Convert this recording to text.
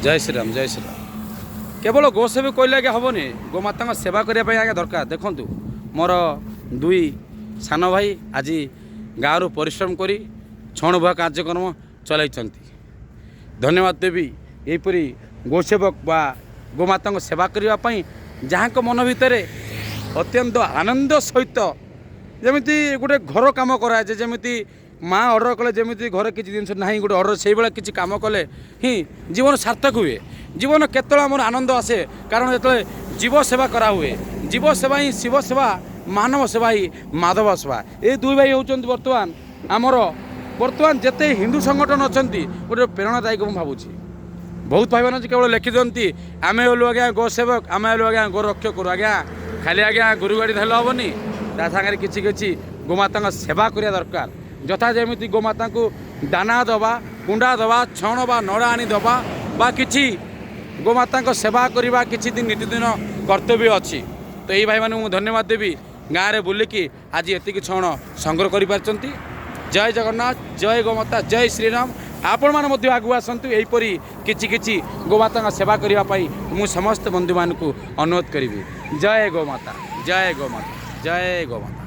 जय श्री राम जय श्री राम। केवल गोसेवी कहले आगे हेनी गोमाता सेवा करने आगे दरकार। देखूँ मोर दुई सान भाई आज गाँव परिश्रम कर छण बुआ कार्यक्रम चलाई। धन्यवाद देवी यहीपरी गोसेवक बा गोमाता सेवा करने जहाँ मन भितर अत्यंत आनंद सहित जमी गोटे घर कम कराए जमी माँ अर्डर कले जमी घर किसी जिन ना गोटे अर्डर से भाई किसी कम कले ही जीवन सार्थक हुए। जीवन केतल आम आनंद आसे कारण जो जीव सेवा करा हुए जीव सेवा ही शिव सेवा मानव सेवा ही माधव सेवा। ये दुई भाई होती बर्तमान आमर बर्तमान जिते हिंदू संगठन अच्छा गोटे प्रेरणादायक मुझे भावुँ। बहुत भाई मैंने केवल लिखि दिखती आम हलु आज्ञा गो सेवक आम हलु आज्ञा गो रक्षक करूँ आज्ञा खाली आज्ञा गुरु गाड़ी धरले हेनी सागर किसी किसी गोमाता सेवा करने दरकार। यथा जमी गोमाता को दाना दवा कुंडा दवा छण बा नड़ा आनी दवा बा किसी गोमाता सेवा करवा किसी दिन नीतिदिन कर्तव्य अच्छी। तो यही भाई मैंने धन्यवाद देवी गाँव में बुलिकी आज एतिक छण संग्रह कर। जय जगन्नाथ जय गोमाता जय श्रीराम। आपण मैंने आगू आसतु यहीपरी किछि गोमाता सेवा करने मु समस्त बंधु मान अनुरोध करी। जय गोमाता जय गोमाता जय गोमाता।